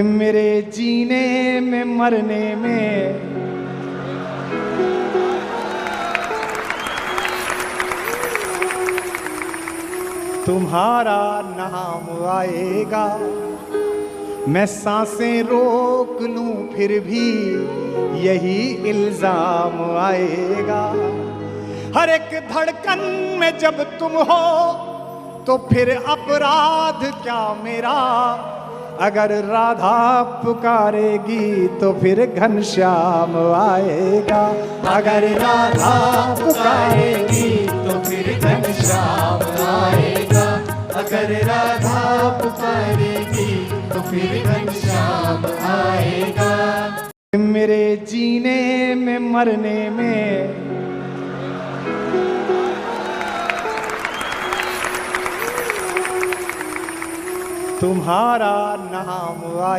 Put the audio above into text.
मेरे जीने में मरने में तुम्हारा नाम आएगा। मैं सांसें रोक लूं फिर भी यही इल्जाम आएगा। हर एक धड़कन में जब तुम हो तो फिर अपराध क्या मेरा। अगर राधा पुकारेगी तो फिर घनश्याम आएगा। अगर राधा पुकारेगी तो फिर घनश्याम आएगा। अगर राधा पुकारेगी तो फिर घनश्याम आएगा। मेरे जीने में मरने में तुम्हारा नाम आए।